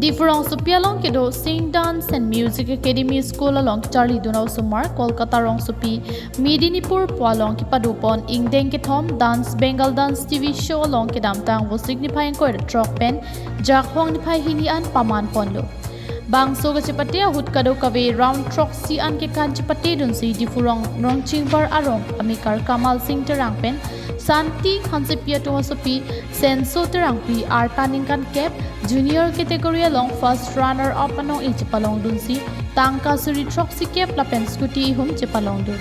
Differong Supia Long Kido Sing Dance and Music Academy School along Charlie Dunau Sumar Kolkata Rong Supi Medinipur Pualong Kipadupon Ingdeng Kithom Dance Bengal Dance TV show along Kidamtang was signifying Koi Trok Pen Jak Hong Nipai Hini an Paman Pondo Bangso Kachepate Hut Kado Kave Round Trok Si an ke Kachepate Dunsi Differong Rongching Bar Arong Amikar Kamal Singh Terangpen Santi Hansipia Tumasopi Senso Terangpi Artaningkan Cap Junior category along first runner up Anong'Eh Chepalong Dunsi Tangka Suri Troxy Cap Lapen Scooty Hum Chepalong Dun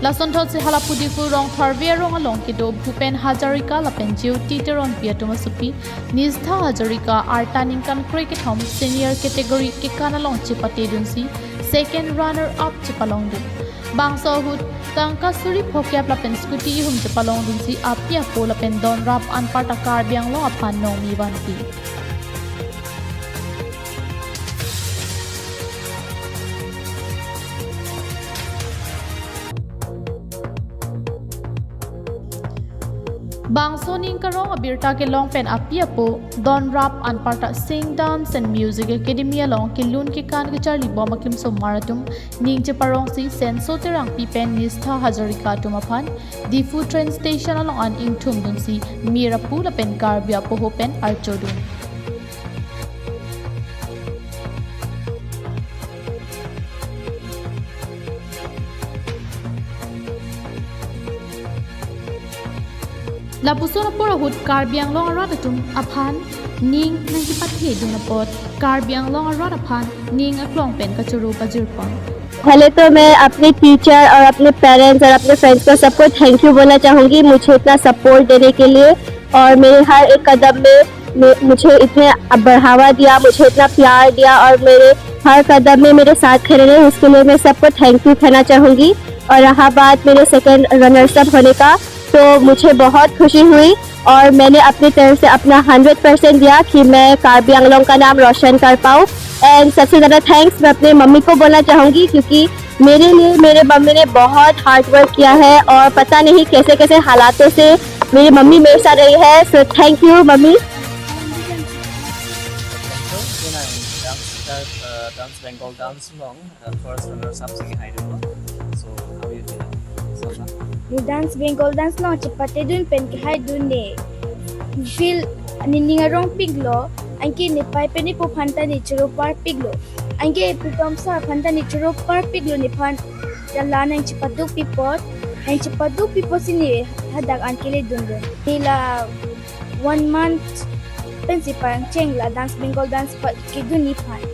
Lason Tot se Halapudi Furong Tharvia Rong along Kido Bhupen Hazarika Lapen Jiu Titeron Pia Tumasopi Nishtha Hazarika Artaningkan Cricket Home senior category Kikan along Chepate Dunsi second runner up Chepalong Dun Bangso Hut Tangka Suri Phokyap Lapen Scooty Hum Chepalong Dunsi Apia Po Lapen Don Rap Anparta Karbiang Lo Apan Nong Miwanti Bangso ning karong abirta ke long pen apia po Don Rap Anparta Sing Dance and Music Academy along ke lun ke kan ke Charlie Bomakim so maratum ning che parong si Senso Terangpi pen Nishtha Hazarika tumapan Difu train station along an Ingtum Dunsi Mirapu la pen Garbia po ho pen Archodun Lapusona pura hut Karbiang long arat atum aphan ning nang Chepate dunapot Karbiang long arat aphan ning aklong pen kachuru pajurpon पहले तो मैं अपने teacher और अपने parents और अपने friends को सबको थैंक यू बोलना चाहूँगी मुझे इतना सपोर्ट देने के लिए और मेरे हर एक कदम में मुझे इतने बढ़ावा दिया मुझे इतना प्यार दिया और मेरे हर कदम में मेरे साथ खड़े रहे उसके लिए मैं सबको थैंक यू कहना चाहूँगी और रहा बात मेरे सेकंड रनर्स अप होने का तो मुझे बहुत खुशी हुई और मैंने अपनी तरफ से अपना 100% दिया कि मैं कार्बी आंगलोंग का नाम रोशन कर पाऊँ एंड सबसे ज़्यादा थैंक्स मैं अपने मम्मी को बोलना चाहूँगी क्योंकि मेरे लिए मेरे मम्मी ने बहुत हार्ड वर्क किया है और पता नहीं कैसे कैसे हालातों से मेरी मम्मी मेरे साथ रही है so thank you mummy Dance Bengal dance long first runners up singing high so how you feel Ni dance Bengal dance long Chepate dun pen ki hai dun ne feel ni ngarong piglo anke ni pai pe ni po phanta ni churo par piglo anke pitom sa phanta ni churo par piglo ni phan jala nang Chepatu pipot ang Chepatu pipot sini hadak anke le dun dun nila 1 month principal cheng la dance Bengal dance ki dun ni phan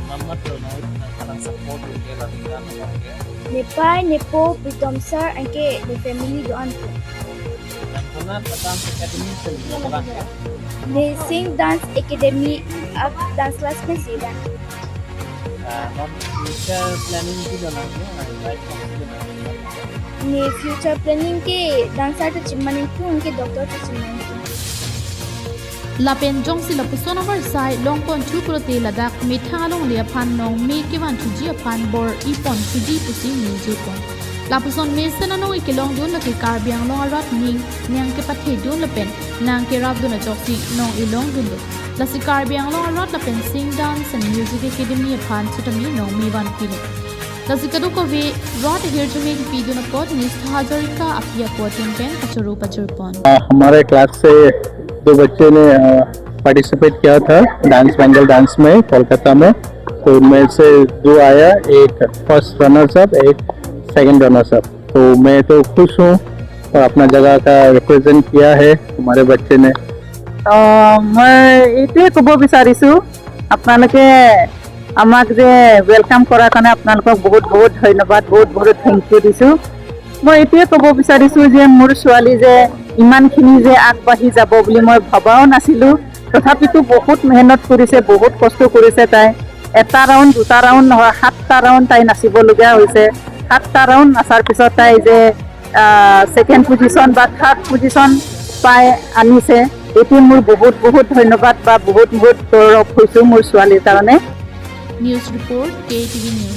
mama to no kanang support you ke la tingnan mo ni pai ni po pitom sir anke ni family doan po dan kuna dance academy se lang ni sing dance academy up dance class mein sila non future planning ki dona right ni future planning ke dancer to chimmaning ku unke doctor to chimmaning Lapen jong si lapusona varsai long pon chu prote ladak mitha long le phan nong me ke wan chu ji phan bor ipon chu ji pusi ni ju pon lapuson Mesen Anong'Eh ke long dun la ke Karbiang long arat ning nyang ke pathe dun lapen nang ke rap dun joksi nong ilong dun la si Karbiang long arat lapen Sing Dance and Music Academy phan chutami nong mi wan pilo la si kadu ko ve rot here to make video na pod Nishtha Hazarika apia potin pen kachuru pajurpon हमारे class से दो बच्चे ने participate किया था dance Bengal dance में कोलकाता में तो उनमें से दो आया एक फर्स्ट रनर्स अप एक सेकंड रनर्स अप तो मैं तो खुश हूँ और अपना जगह का रिप्रेजेंट किया है हमारे बच्चे ने मैं এইটোৱে ক'ব বিচাৰিছোঁ আপোনালোকে আমাক যে ৱেলকাম কৰাৰ কাৰণে আপোনালোকক বহুত বহুত ধন্যবাদ বহুত বহুত থেংক ইউ দিছোঁ মই এইটোৱে ক'ব বিচাৰিছোঁ যে মোৰ ছোৱালী যে ইমানখিনি যে আগবাঢ়ি যাব বুলি মই ভবাও নাছিলোঁ তথাপিতো বহুত মেহনত কৰিছে বহুত কষ্ট কৰিছে তাই এটা ৰাউণ্ড দুটা ৰাউণ্ড নহয় 7টা ৰাউণ্ড তাই নাচিবলগীয়া হৈছে 7টা ৰাউণ্ড নাচাৰ পিছত তাই যে ছেকেণ্ড পজিশ্যন বা থাৰ্ড পজিশ্যন পাই আনিছে এইটো মোৰ বহুত বহুত ধন্যবাদ বা বহুত বহুত গৌৰৱ হৈছোঁ মোৰ ছোৱালীৰ কাৰণে News report KTV News